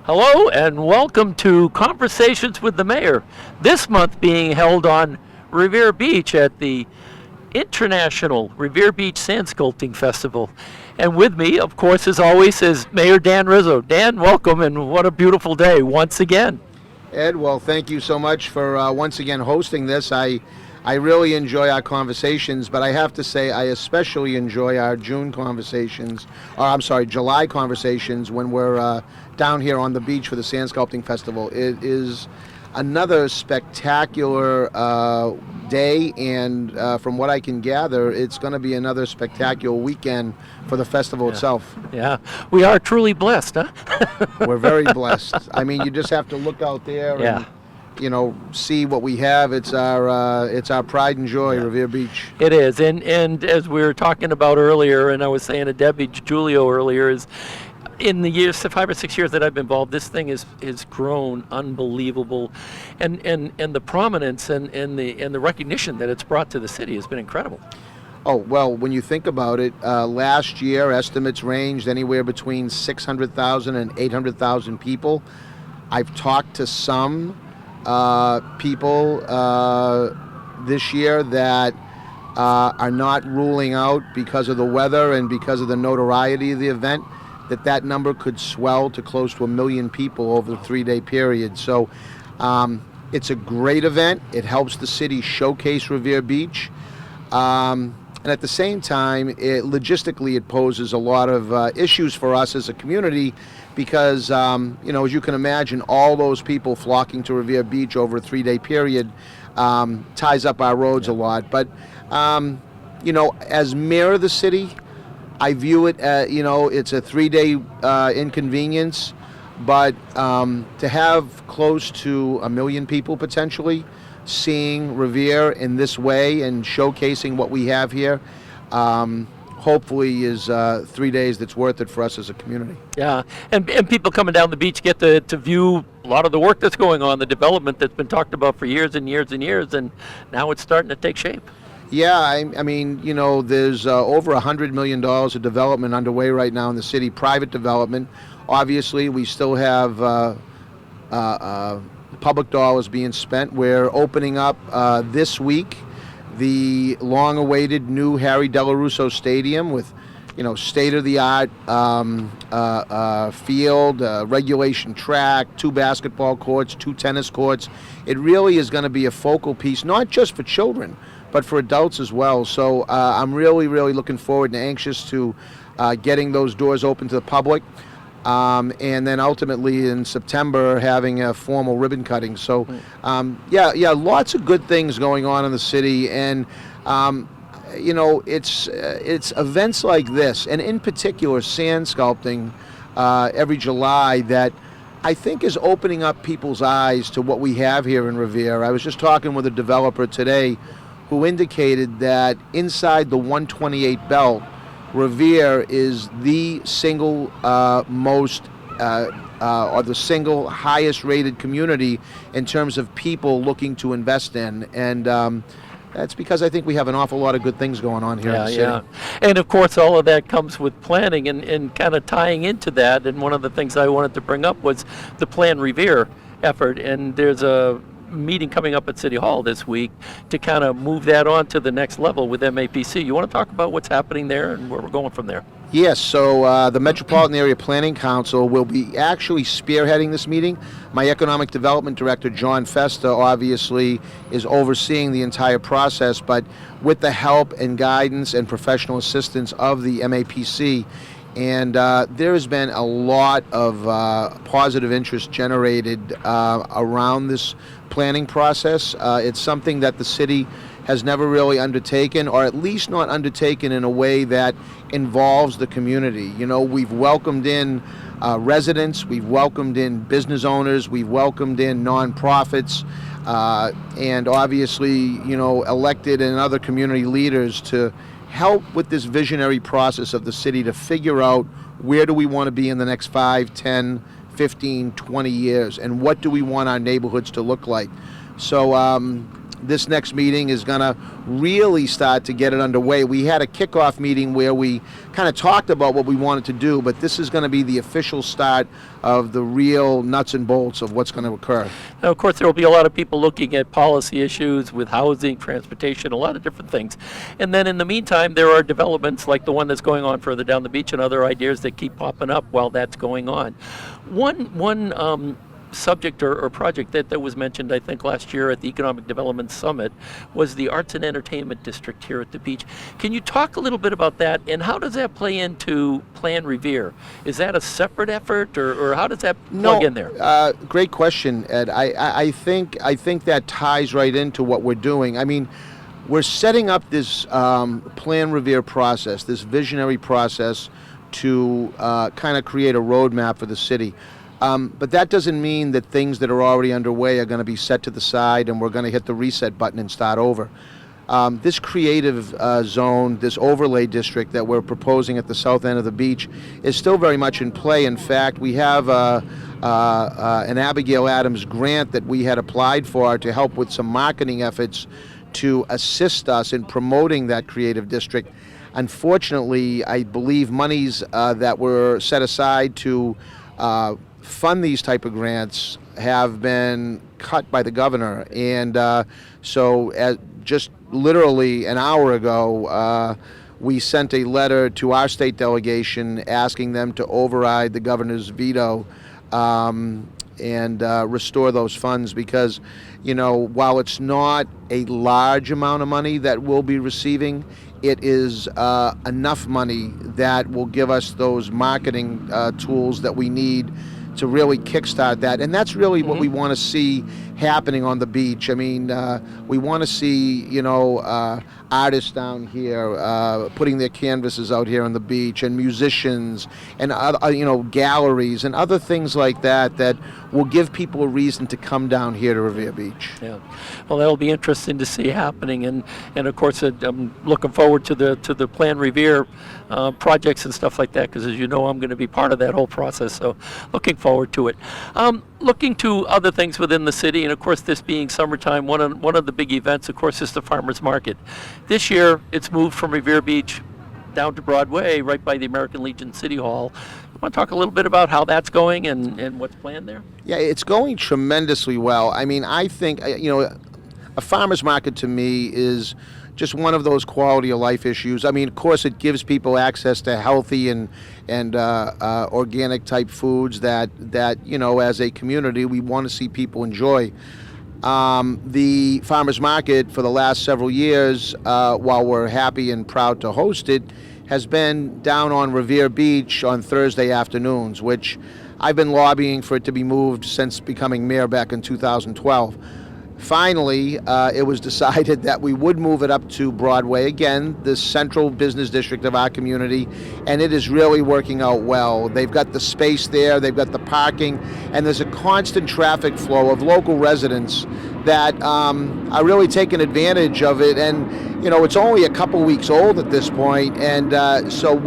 Hello and welcome to Conversations with the Mayor. This month being held on Revere Beach at the International Revere Beach Sand Sculpting Festival. And with me, of course, as always, is Mayor Dan Rizzo. Dan, welcome, and what a beautiful day once again. Ed, well, thank you so much for once again hosting this. I really enjoy our conversations, but I have to say I especially enjoy our July conversations when we're down here on the beach for the Sand Sculpting Festival. It is another spectacular day, and from what I can gather, it's going to be another spectacular weekend for the festival itself. Yeah, we are truly blessed, huh? We're very blessed. I mean, you just have to look out there and see what we have. It's our pride and joy, Revere Beach. It is, and as we were talking about earlier, and I was saying to Debbie Giulio earlier, is in the years, 5 or 6 years that I've been involved, this thing has grown unbelievable, and the prominence and the recognition that it's brought to the city has been incredible. Oh, well, when you think about it, last year estimates ranged anywhere between 600,000 and 800,000 people. I've talked to some people this year that are not ruling out, because of the weather and because of the notoriety of the event, that number could swell to close to 1 million people over the 3-day period. So it's a great event. It helps the city showcase Revere Beach. And at the same time, logistically, it poses a lot of issues for us as a community because, as you can imagine, all those people flocking to Revere Beach over a 3-day period ties up our roads a lot. But, as mayor of the city, I view it as, it's a 3-day inconvenience, but to have close to 1 million people potentially seeing Revere in this way and showcasing what we have here, hopefully is 3 days that's worth it for us as a community. Yeah, and people coming down the beach get to view a lot of the work that's going on, the development that's been talked about for years and years and years, and now it's starting to take shape. Yeah, I mean, there's over $100 million of development underway right now in the city, private development. Obviously, we still have public dollars being spent. We're opening up this week the long-awaited new Harry Delarusso Stadium with, state-of-the-art field, regulation track, 2 basketball courts, 2 tennis courts. It really is going to be a focal piece, not just for children, but for adults as well. So I'm really, really looking forward and anxious to getting those doors open to the public. And then ultimately in September having a formal ribbon cutting. So, lots of good things going on in the city, and it's events like this, and in particular sand sculpting every July, that I think is opening up people's eyes to what we have here in Revere. I was just talking with a developer today who indicated that inside the 128 belt, Revere is the single or the single highest rated community in terms of people looking to invest in. And that's because I think we have an awful lot of good things going on here in the city. Yeah. And of course, all of that comes with planning and kind of tying into that. And one of the things I wanted to bring up was the Plan Revere effort. And there's a meeting coming up at City Hall this week to kind of move that on to the next level with MAPC. You want to talk about what's happening there and where we're going from there? Yes, so the Metropolitan Area Planning Council will be actually spearheading this meeting. My Economic Development Director, John Festa, obviously is overseeing the entire process, but with the help and guidance and professional assistance of the MAPC. And there has been a lot of positive interest generated around this planning process. It's something that the city has never really undertaken, or at least not undertaken in a way that involves the community. We've welcomed in residents, we've welcomed in business owners, we've welcomed in nonprofits, and obviously, elected and other community leaders to help with this visionary process of the city to figure out where do we want to be in the next 5, 10, 15, 20 years, and what do we want our neighborhoods to look like. So this next meeting is going to really start to get it underway. We had a kickoff meeting where we kind of talked about what we wanted to do, but this is going to be the official start of the real nuts and bolts of what's going to occur. Now, of course, there will be a lot of people looking at policy issues with housing, transportation, a lot of different things. And then in the meantime, there are developments like the one that's going on further down the beach and other ideas that keep popping up while that's going on. One subject or project that was mentioned, I think, last year at the Economic Development Summit was the Arts and Entertainment District here at the beach. Can you talk a little bit about that, and how does that play into Plan Revere? Is that a separate effort, or how does that plug in there? Great question, Ed. I think that ties right into what we're doing. I mean, we're setting up this Plan Revere process, this visionary process to kind of create a roadmap for the city. But that doesn't mean that things that are already underway are going to be set to the side and we're going to hit the reset button and start over. This creative zone, this overlay district that we're proposing at the south end of the beach is still very much in play. In fact, we have an Abigail Adams grant that we had applied for to help with some marketing efforts to assist us in promoting that creative district. Unfortunately, I believe monies that were set aside to fund these type of grants have been cut by the governor, and so just literally an hour ago we sent a letter to our state delegation asking them to override the governor's veto and restore those funds, because while it's not a large amount of money that we'll be receiving, it is enough money that will give us those marketing tools that we need to really kickstart that. And that's really what we want to see happening on the beach. I mean, we want to see, artists down here putting their canvases out here on the beach, and musicians, and other, galleries and other things like that that will give people a reason to come down here to Revere Beach. Yeah, well, that'll be interesting to see happening, and of course, I'm looking forward to the Plan Revere projects and stuff like that, because as you know, I'm going to be part of that whole process. So, looking forward to it. Looking to other things within the city, and of course, this being summertime, one of the big events, of course, is the farmers market. This year, it's moved from Revere Beach down to Broadway, right by the American Legion City Hall. You want to talk a little bit about how that's going and what's planned there? Yeah, it's going tremendously well. I mean, I think, a farmer's market to me is just one of those quality of life issues. I mean, of course, it gives people access to healthy and organic type foods that as a community, we want to see people enjoy. The farmers market for the last several years, while we're happy and proud to host it, has been down on Revere Beach on Thursday afternoons, which I've been lobbying for it to be moved since becoming mayor back in 2012. Finally, it was decided that we would move it up to Broadway, again, the central business district of our community, and it is really working out well. They've got the space there, they've got the parking, and there's a constant traffic flow of local residents that are really taking advantage of it. And it's only a couple weeks old at this point, and so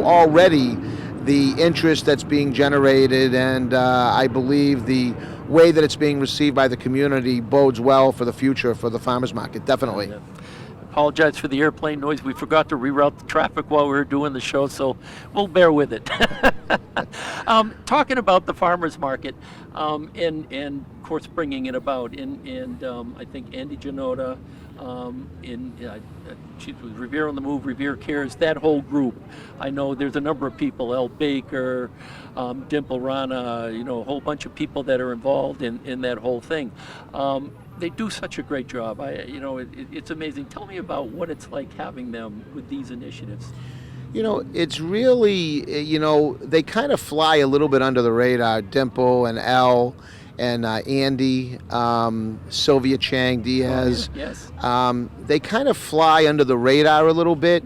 already the interest that's being generated, and I believe the way that it's being received by the community bodes well for the future for the farmers market, definitely. Apologize for the airplane noise. We forgot to reroute the traffic while we were doing the show, so we'll bear with it. Talking about the farmers market, and of course bringing it about, and I think Andy Janota, she's with Revere on the Move, Revere Cares, that whole group. I know there's a number of people, El Baker, Dimple Rana, a whole bunch of people that are involved in that whole thing. They do such a great job. It's amazing. Tell me about what it's like having them with these initiatives. It's really, they kind of fly a little bit under the radar. Dimple and El and Andy, Sylvia Chang Diaz. Yes. They kind of fly under the radar a little bit,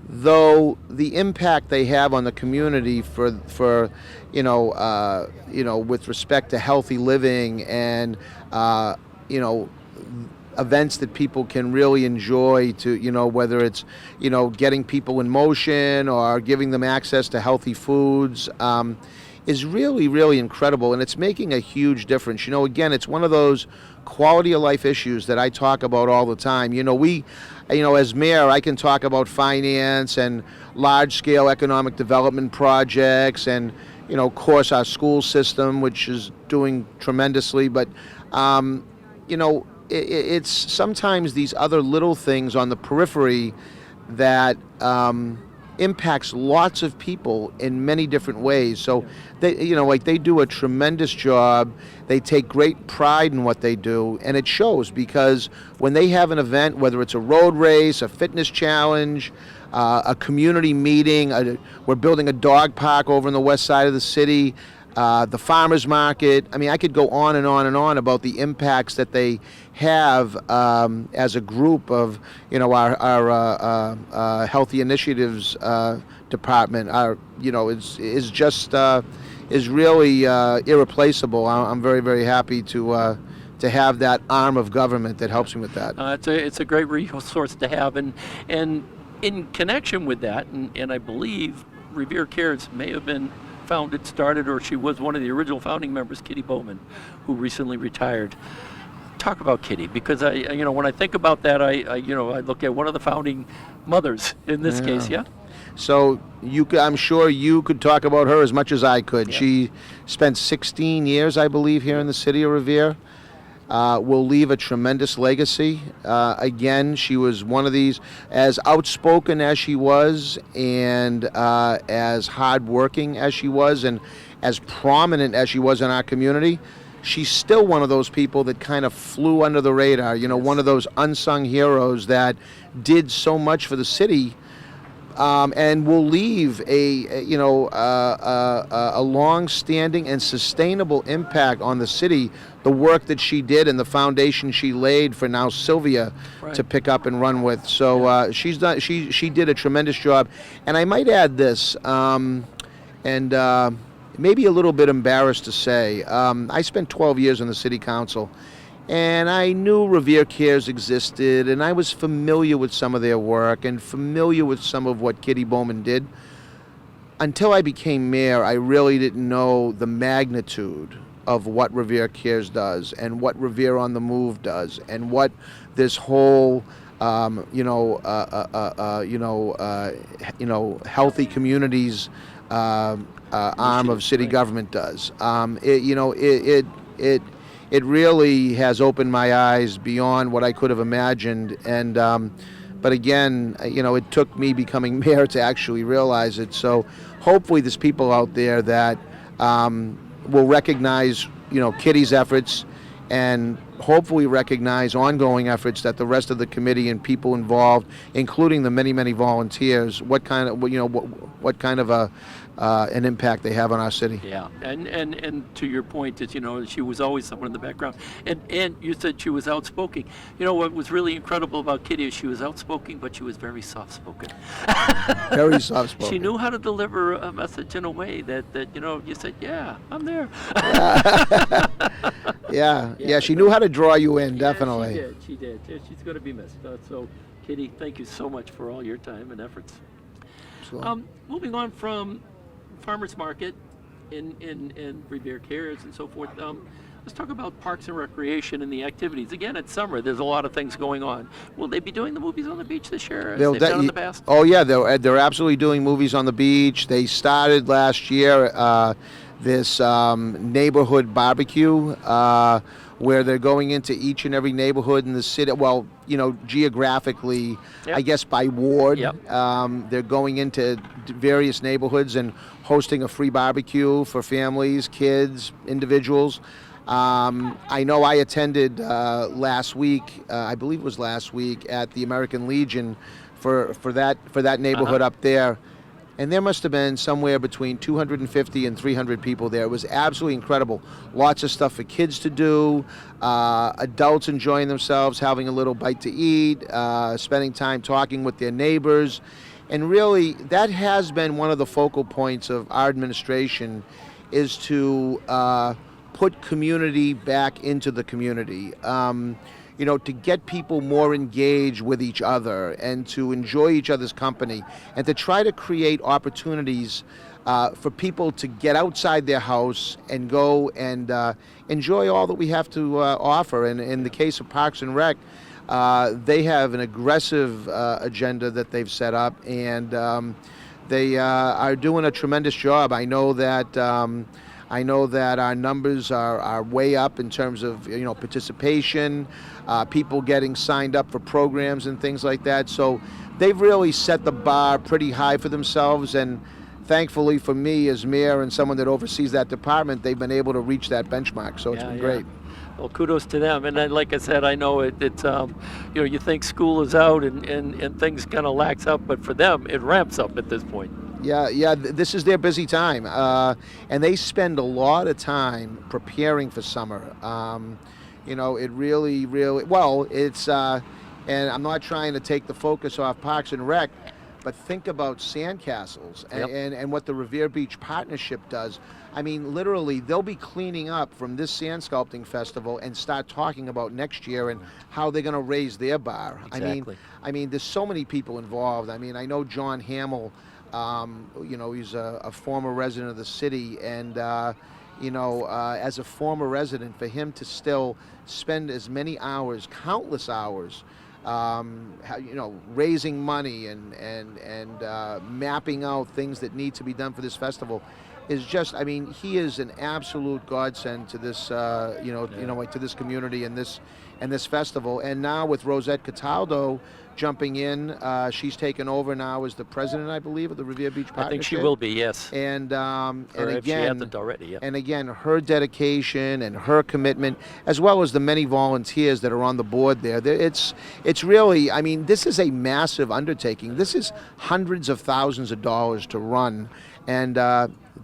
though the impact they have on the community for with respect to healthy living and events that people can really enjoy, to whether it's getting people in motion or giving them access to healthy foods, is really, really incredible, and it's making a huge difference. Again, it's one of those quality of life issues that I talk about all the time. As mayor, I can talk about finance and large scale economic development projects and, of course, our school system, which is doing tremendously. But, it's sometimes these other little things on the periphery that impacts lots of people in many different ways. So they do a tremendous job. They take great pride in what they do, and it shows because when they have an event, whether it's a road race, a fitness challenge, a community meeting, we're building a dog park over in the west side of the city, the farmers market. I mean, I could go on and on and on about the impacts that they have as a group of, our healthy initiatives department. Is really irreplaceable. I'm very, very happy to have that arm of government that helps me with that. It's a great resource to have, and in connection with that, and I believe Revere Cares may have been started, or she was one of the original founding members, Kitty Bowman, who recently retired. Talk about Kitty, because when I think about that, I look at one of the founding mothers in this case. Yeah. So I'm sure you could talk about her as much as I could. Yeah. She spent 16 years, I believe, here in the city of Revere. Will leave a tremendous legacy. Again, she was one of these, as outspoken as she was, and as hardworking as she was, and as prominent as she was in our community. She's still one of those people that kind of flew under the radar. One of those unsung heroes that did so much for the city. And will leave a long-standing and sustainable impact on the city. The work that she did and the foundation she laid for now Sylvia to pick up and run with. So she's done. She did a tremendous job. And I might add this, maybe a little bit embarrassed to say, I spent 12 years on the city council. And I knew Revere Cares existed, and I was familiar with some of their work and familiar with some of what Kitty Bowman did. Until I became mayor, I really didn't know the magnitude of what Revere Cares does and what Revere on the Move does and what this whole healthy communities arm of city government does. It really has opened my eyes beyond what I could have imagined, and but again, it took me becoming mayor to actually realize it. So hopefully there's people out there that will recognize, Kitty's efforts, and hopefully recognize ongoing efforts that the rest of the committee and people involved, including the many, many volunteers, what kind of an impact they have on our city. Yeah, and to your point is, she was always someone in the background, and you said she was outspoken. What was really incredible about Kitty is she was outspoken, but she was very soft-spoken. Very soft-spoken. She knew how to deliver a message in a way that you said, yeah, I'm there. Yeah, she knew how to draw you in, definitely. She did. She's going to be missed. So, Kitty, thank you so much for all your time and efforts. Moving on from farmers market in Revere Cares and so forth, let's talk about parks and recreation and the activities. Again, it's summer. There's a lot of things going on. Will they be doing the movies on the beach this year as they've done in the past? Oh, yeah. They're absolutely doing movies on the beach. They started last year this neighborhood barbecue where they're going into each and every neighborhood in the city. Well, geographically, I guess by ward. Yep. They're going into various neighborhoods and hosting a free barbecue for families, kids, individuals. I know I attended last week, I believe it was last week, at the American Legion for that neighborhood up there. And there must have been somewhere between 250 and 300 people there. It was absolutely incredible. Lots of stuff for kids to do, adults enjoying themselves, having a little bite to eat, spending time talking with their neighbors. And really, that has been one of the focal points of our administration, is to put community back into the community. To get people more engaged with each other and to enjoy each other's company and to try to create opportunities for people to get outside their house and go and enjoy all that we have to offer. And in the case of Parks and Rec, they have an aggressive agenda that they've set up, and they are doing a tremendous job. I know that our numbers are way up in terms of participation, people getting signed up for programs and things like that. So they've really set the bar pretty high for themselves, and thankfully for me as mayor and someone that oversees that department, they've been able to reach that benchmark. So it's been great. Well, kudos to them. And then, like I said, I know it's you think school is out and things kind of lax up, but for them it ramps up at this point. Yeah, this is their busy time, and they spend a lot of time preparing for summer. It really, well, it's, and I'm not trying to take the focus off Parks and Rec, but think about sandcastles and what the Revere Beach Partnership does. I mean, literally, they'll be cleaning up from this Sand Sculpting Festival and start talking about next year and how they're going to raise their bar. Exactly. I mean, there's so many people involved. I mean, I know John Hamill. He's a former resident of the city, and as a former resident, for him to still spend as many hours, countless hours, raising money and mapping out things that need to be done for this festival is just, I mean, he is an absolute godsend to this, to this community and this festival. And now with Rosette Cataldo jumping in, she's taken over now as the president, I believe, of the Revere Beach Partnership. I think she will be, yes. And if she hasn't already, yeah. And again, her dedication and her commitment, as well as the many volunteers that are on the board there. It's really, I mean, this is a massive undertaking. This is hundreds of thousands of dollars to run, and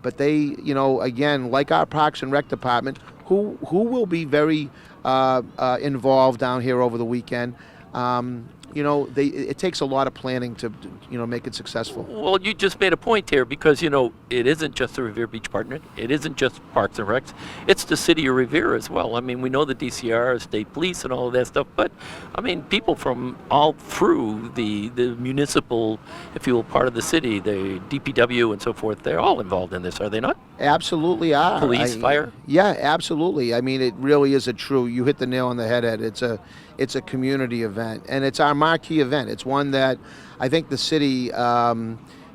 but they, again, like our Parks and Rec department, who will be very involved down here over the weekend. It takes a lot of planning to make it successful. Well, you just made a point here, because it isn't just the Revere Beach Partner, it isn't just Parks and Recs, it's the city of Revere as well. I mean, we know the DCR, state police, and all of that stuff, but I mean, people from all through the municipal, if you will, part of the city, the DPW and so forth, they're all involved in this, are they not? Absolutely are. Police, fire. Yeah, absolutely. I mean, it really is you hit the nail on the head, Ed. It's a community event, and it's our marquee event. It's one that I think the city,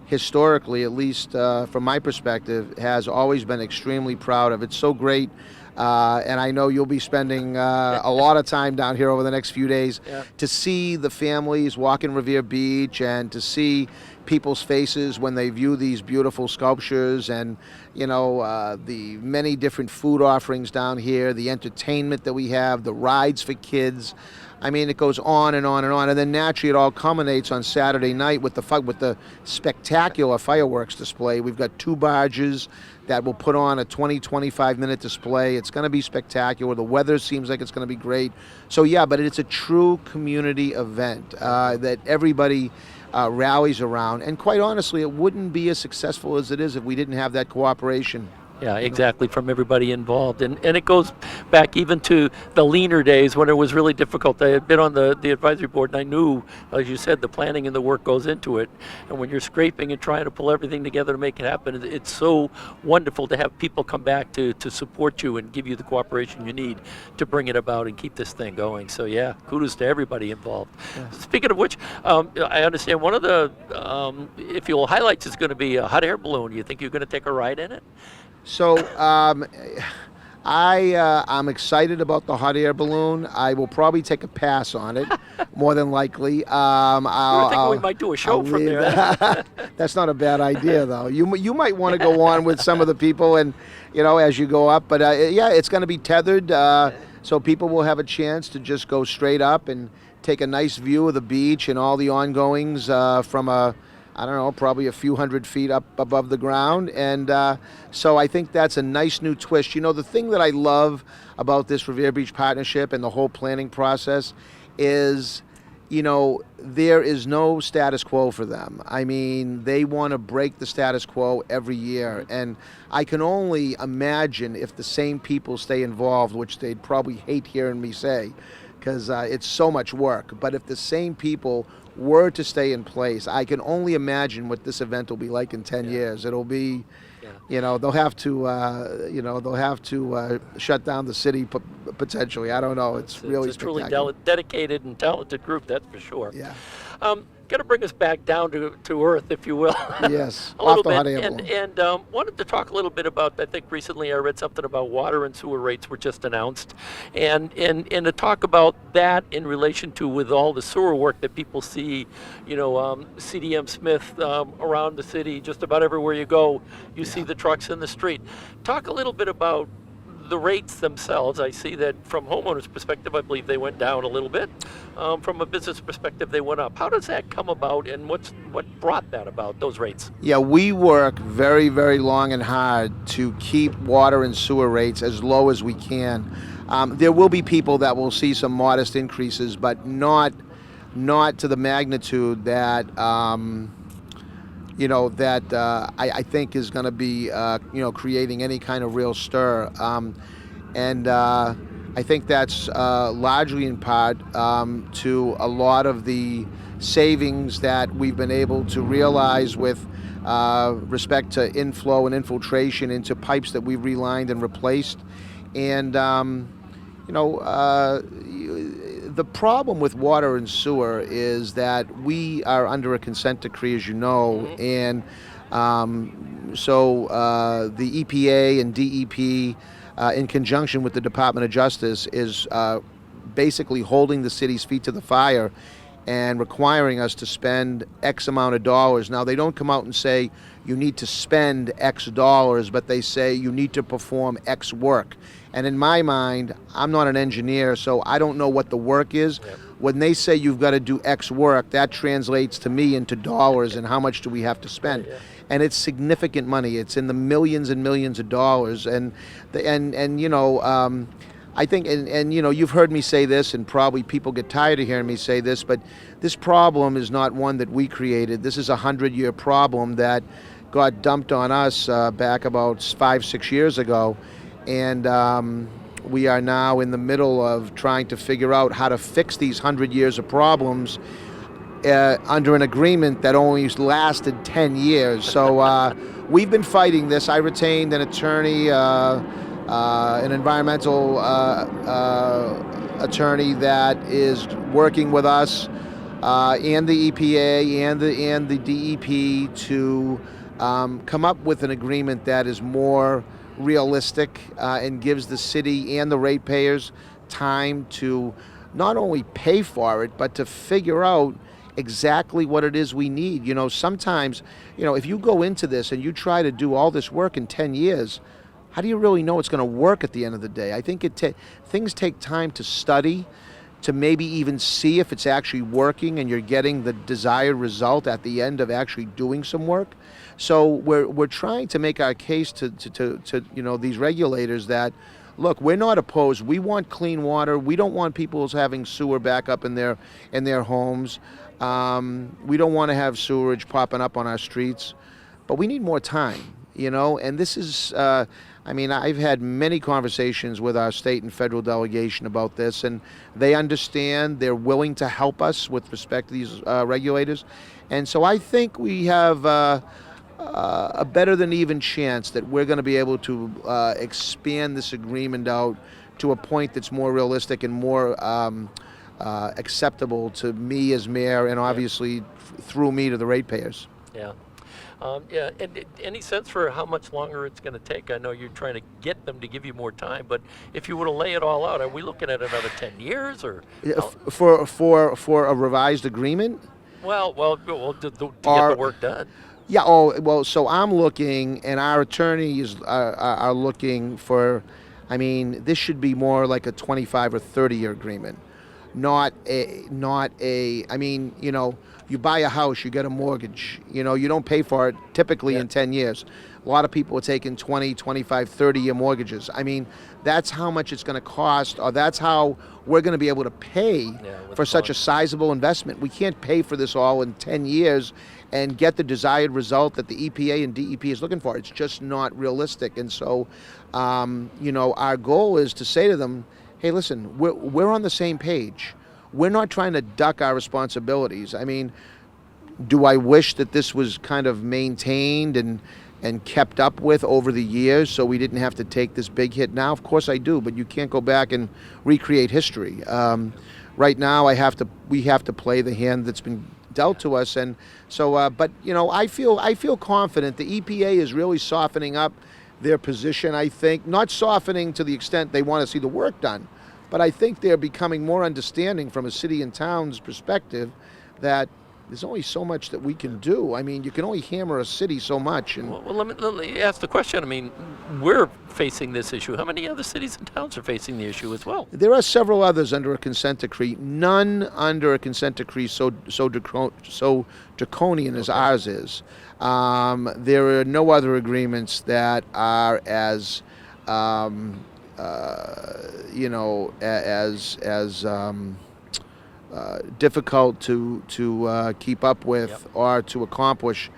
historically, at least from my perspective, has always been extremely proud of. It's so great, and I know you'll be spending a lot of time down here over the next few days to see the families walking Revere Beach and to see people's faces when they view these beautiful sculptures and the many different food offerings down here, the entertainment that we have, the rides for kids. I mean, it goes on and on and on, and then naturally it all culminates on Saturday night with the spectacular fireworks display. We've got 2 barges that will put on a 20-25 minute display. It's going to be spectacular. The weather seems like it's going to be great. So yeah, but it's a true community event that everybody rallies around, and quite honestly, it wouldn't be as successful as it is if we didn't have that cooperation. Yeah, exactly, from everybody involved. And it goes back even to the leaner days when it was really difficult. I had been on the advisory board, and I knew, as you said, the planning and the work goes into it. And when you're scraping and trying to pull everything together to make it happen, it's so wonderful to have people come back to support you and give you the cooperation you need to bring it about and keep this thing going. So yeah, kudos to everybody involved. Yeah. Speaking of which, I understand one of the, if you will, highlights is going to be a hot air balloon. You think you're going to take a ride in it? So I'm excited about the hot air balloon. I will probably take a pass on it, more than likely. I think we might do a show from there. That's not a bad idea, though. You might want to go on with some of the people, and as you go up. But yeah, it's going to be tethered, so people will have a chance to just go straight up and take a nice view of the beach and all the ongoings from probably a few hundred feet up above the ground. And so I think that's a nice new twist. The thing that I love about this Revere Beach Partnership and the whole planning process is, there is no status quo for them. I mean, they want to break the status quo every year. And I can only imagine if the same people stay involved, which they'd probably hate hearing me say, because it's so much work. But if the same people were to stay in place, I can only imagine what this event will be like in 10 years. It'll be, they'll have to, shut down the city potentially. I don't know. It's really a truly spectacular. dedicated and talented group, that's for sure. Yeah. Got to bring us back down to earth, if you will. Yes. a little Off the hot bit. air And wanted to talk a little bit about, I think recently I read something about water and sewer rates were just announced. And to talk about that in relation to with all the sewer work that people see, CDM Smith around the city, just about everywhere you go, you see the trucks in the street. Talk a little bit about the rates themselves. I see that from homeowners' perspective, I believe they went down a little bit. From a business perspective, they went up. How does that come about, and what brought that about, those rates? Yeah, we work very, very long and hard to keep water and sewer rates as low as we can. There will be people that will see some modest increases, but not to the magnitude that I think is going to be, creating any kind of real stir. And I think that's largely in part to a lot of the savings that we've been able to realize with respect to inflow and infiltration into pipes that we've relined and replaced. And, the problem with water and sewer is that we are under a consent decree, as you know, and so the EPA and DEP, in conjunction with the Department of Justice, is basically holding the city's feet to the fire and requiring us to spend X amount of dollars. Now, they don't come out and say you need to spend X dollars, but they say you need to perform X work. And in my mind, I'm not an engineer, so I don't know what the work is. Yep. When they say you've got to do X work, that translates to me into dollars and how much do we have to spend. Yeah. And it's significant money. It's in the millions and millions of dollars. I think, you've heard me say this, and probably people get tired of hearing me say this, but this problem is not one that we created. This is a 100-year problem that got dumped on us back about 5-6 years ago. And we are now in the middle of trying to figure out how to fix these 100 years of problems under an agreement that only lasted 10 years. So we've been fighting this. I retained an attorney, an environmental attorney that is working with us and the EPA and the DEP to come up with an agreement that is more realistic and gives the city and the ratepayers time to not only pay for it, but to figure out exactly what it is we need. Sometimes, if you go into this and you try to do all this work in 10 years, how do you really know it's going to work at the end of the day? I think things take time to study, to maybe even see if it's actually working and you're getting the desired result at the end of actually doing some work. So we're trying to make our case to these regulators that, look, we're not opposed. We want clean water. We don't want people having sewer back up in their homes. We don't want to have sewerage popping up on our streets, but we need more time. And this is, I've had many conversations with our state and federal delegation about this, and they understand. They're willing to help us with respect to these regulators. And so I think we have a better than even chance that we're going to be able to expand this agreement out to a point that's more realistic and more acceptable to me as mayor, and obviously through me to the ratepayers. Yeah. And any sense for how much longer it's going to take? I know you're trying to get them to give you more time, but if you were to lay it all out, are we looking at another 10 years or? For a revised agreement? Well, to get the work done. Yeah. So I'm looking, and our attorneys are looking for. This should be more like a 25 or 30-year agreement, not a. You buy a house, you get a mortgage. You don't pay for it typically in 10 years. A lot of people are taking 20, 25, 30-year mortgages. That's how much it's going to cost, or that's how we're going to be able to pay for such a sizable investment. We can't pay for this all in 10 years and get the desired result that the EPA and DEP is looking for. It's just not realistic. And so, our goal is to say to them, hey, listen, we're on the same page. We're not trying to duck our responsibilities. I mean, do I wish that this was kind of maintained and kept up with over the years so we didn't have to take this big hit now? Of course I do, but you can't go back and recreate history. Right now, we have to play the hand that's been dealt to us, and so. But I feel confident. The EPA is really softening up their position. I think not softening to the extent they want to see the work done, but I think they're becoming more understanding from a city and town's perspective that there's only so much that we can do. I mean, you can only hammer a city so much. And Well, let me ask the question. I mean, we're facing this issue. How many other cities and towns are facing the issue as well? there are several others under a consent decree. None under a consent decree so draconian as ours is. There are no other agreements that are as difficult to keep up with. Yep. Or to accomplish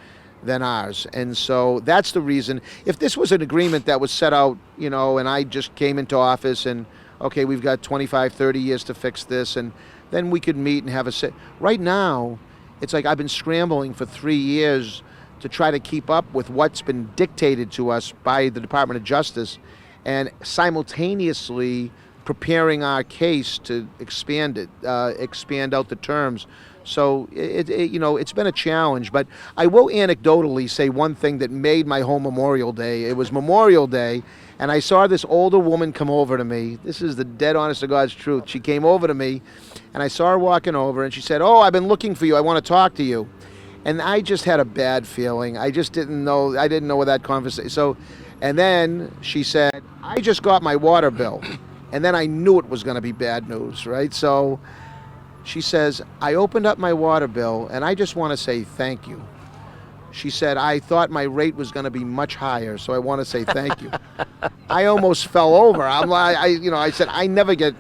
than ours. And so that's the reason. If this was an agreement that was set out, and I just came into office and, okay, we've got 25, 30 years to fix this, and then we could meet and have a sit. Right now, it's like I've been scrambling for 3 years to try to keep up with what's been dictated to us by the Department of Justice, and simultaneously preparing our case to expand out the terms. So it's been a challenge, but I will anecdotally say one thing that made my whole Memorial Day. It was Memorial Day, and I saw this older woman come over to me. This is the dead honest to God's truth. She came over to me, and I saw her walking over, and she said, "Oh, I've been looking for you. I want to talk to you." And I just had a bad feeling. I just didn't know. I didn't know where that conversation. So, and then she said, "I just got my water bill." And then I knew it was going to be bad news, right? So she says, "I opened up my water bill, and I just want to say thank you." She said, "I thought my rate was going to be much higher, so I want to say thank you." I almost fell over. I'm like, I said, I never get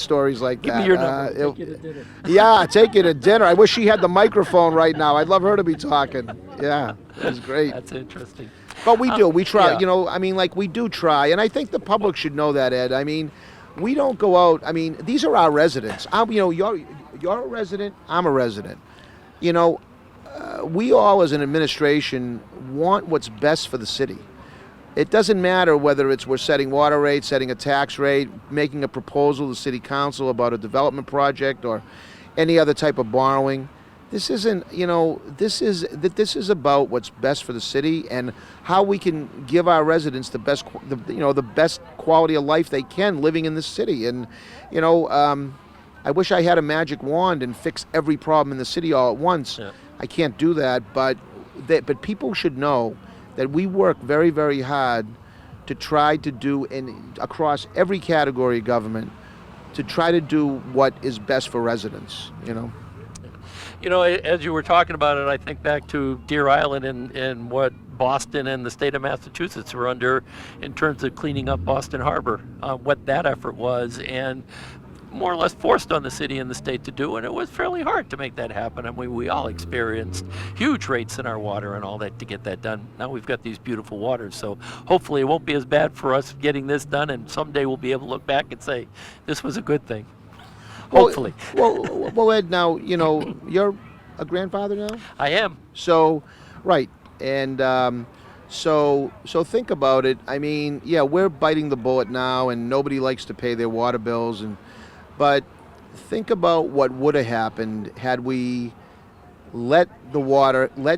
stories like Give that. me your number. Take you to dinner. Yeah, take you to dinner. I wish she had the microphone right now. I'd love her to be talking. Yeah, it was great. That's interesting. But we do. We try. Yeah. We do try. And I think the public should know that, Ed. I mean, we don't go out. I mean, these are our residents. You're a resident. I'm a resident. We all as an administration want what's best for the city. It doesn't matter whether we're setting water rates, setting a tax rate, making a proposal to the city council about a development project or any other type of borrowing. This isn't, this is about what's best for the city and how we can give our residents the best quality of life they can living in this city. And, I wish I had a magic wand and fix every problem in the city all at once. Yeah. I can't do that, but people should know that we work very, very hard to try to do, across every category of government, to try to do what is best for residents. As you were talking about it, I think back to Deer Island and what Boston and the state of Massachusetts were under in terms of cleaning up Boston Harbor, what that effort was, and more or less forced on the city and the state to do, and it was fairly hard to make that happen. I mean, we all experienced huge rates in our water and all that to get that done. Now we've got these beautiful waters, so hopefully it won't be as bad for us getting this done, and someday we'll be able to look back and say, this was a good thing. Hopefully. Well, Ed, now, you're a grandfather now? I am. So, right. And so think about it. I mean, yeah, we're biting the bullet now, and nobody likes to pay their water bills. But think about what would have happened had we let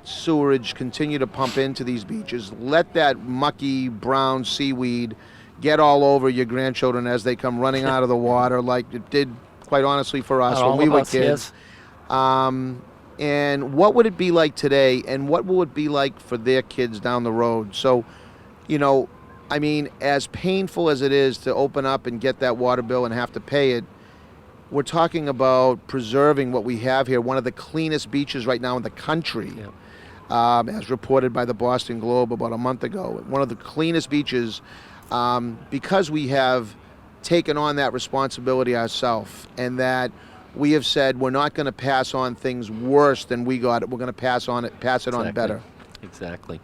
sewerage continue to pump into these beaches, let that mucky brown seaweed get all over your grandchildren as they come running out of the water like it did, quite honestly, for us when we were kids. Yes. And what would it be like today, and what will it be like for their kids down the road? So, I mean, as painful as it is to open up and get that water bill and have to pay it, we're talking about preserving what we have here, one of the cleanest beaches right now in the country, as reported by the Boston Globe about a month ago. One of the cleanest beaches, because we have taken on that responsibility ourselves, and that we have said we're not going to pass on things worse than we got it. We're going to pass it on better. Exactly.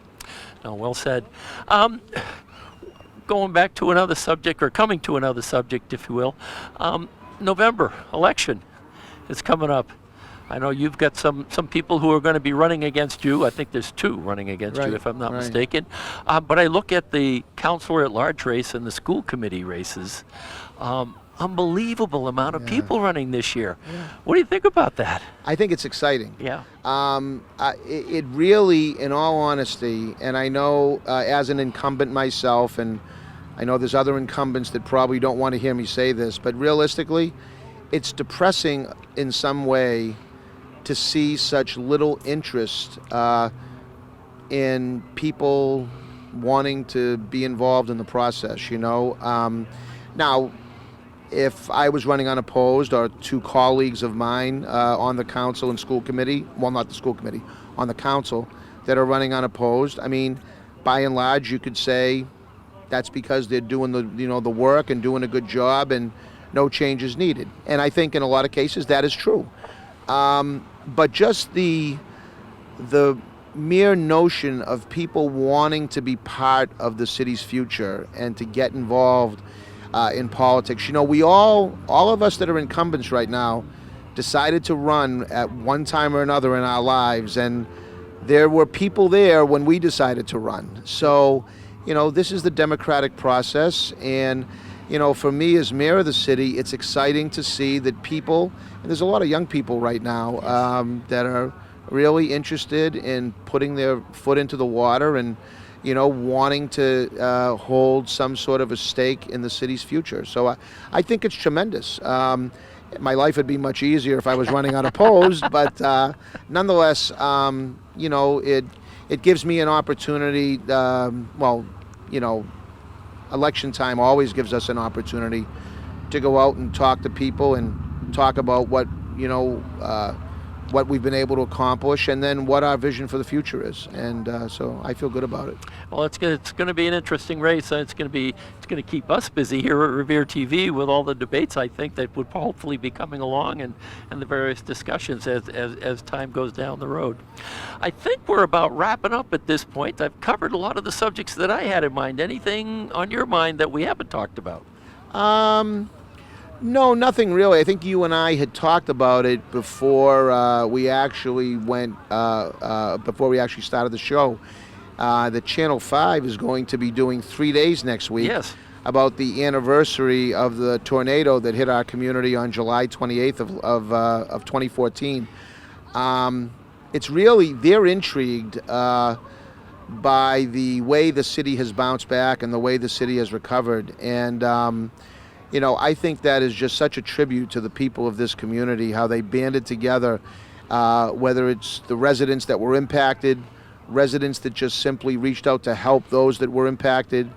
No, well said. going back to another subject, or coming to another subject, if you will, November election is coming up. I know you've got some people who are going to be running against you. I think there's 2 running against you, if I'm not mistaken. But I look at the councilor at large race and the school committee races. Unbelievable amount of people running this year. Yeah. What do you think about that? I think it's exciting. Yeah. It really, in all honesty, and I know as an incumbent myself, and I know there's other incumbents that probably don't want to hear me say this, but realistically, it's depressing in some way to see such little interest in people wanting to be involved in the process, you know. Now, if I was running unopposed, or 2 colleagues of mine on the council and school committee, well, not the school committee, on the council, that are running unopposed, I mean, by and large, you could say that's because they're doing the work and doing a good job, and no change is needed. And I think in a lot of cases that is true. But just the mere notion of people wanting to be part of the city's future and to get involved in politics. You know, we all of us that are incumbents right now decided to run at one time or another in our lives, and there were people there when we decided to run. So, you know, this is the democratic process, and you know, for me as mayor of the city, it's exciting to see that people, and there's a lot of young people right now that are really interested in putting their foot into the water and, you know, wanting to hold some sort of a stake in the city's future. So I think it's tremendous. My life would be much easier if I was running unopposed, but nonetheless, you know, it gives me an opportunity, well, you know, election time always gives us an opportunity to go out and talk to people and talk about what, you know, what we've been able to accomplish, and then what our vision for the future is. And so I feel good about it. Well, it's going to be an interesting race. It's going to keep us busy here at Revere TV with all the debates, I think, that would hopefully be coming along, and the various discussions as time goes down the road. I think we're about wrapping up at this point. I've covered a lot of the subjects that I had in mind. Anything on your mind that we haven't talked about? No, nothing really. I think you and I had talked about it before we actually before we actually started the show. That Channel 5 is going to be doing 3 days next week. Yes. About the anniversary of the tornado that hit our community on July 28th of 2014. It's really, they're intrigued by the way the city has bounced back and the way the city has recovered. And you know, I think that is just such a tribute to the people of this community, how they banded together, whether it's the residents that were impacted, residents that just simply reached out to help those that were impacted,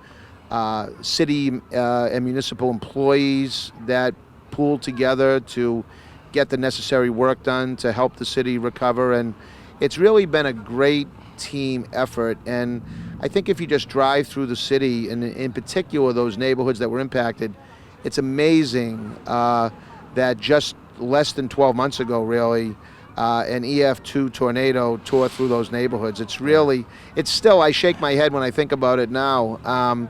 city and municipal employees that pooled together to get the necessary work done to help the city recover. And it's really been a great team effort. And I think if you just drive through the city, and in particular those neighborhoods that were impacted, it's amazing that just less than 12 months ago, really, an EF2 tornado tore through those neighborhoods. It's really, it's still, I shake my head when I think about it now.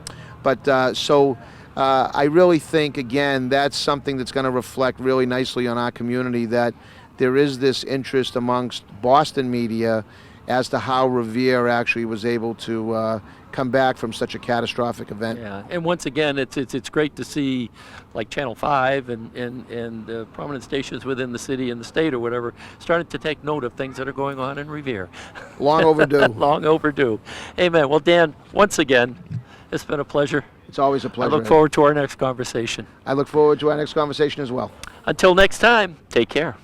So I really think, again, that's something that's going to reflect really nicely on our community, that there is this interest amongst Boston media as to how Revere actually was able to come back from such a catastrophic event. Yeah, and once again, it's great to see, like Channel 5 and prominent stations within the city and the state or whatever, starting to take note of things that are going on in Revere. Long overdue. Long overdue. Amen. Well, Dan, once again, it's been a pleasure. It's always a pleasure. I look forward to our next conversation. I look forward to our next conversation as well. Until next time, take care.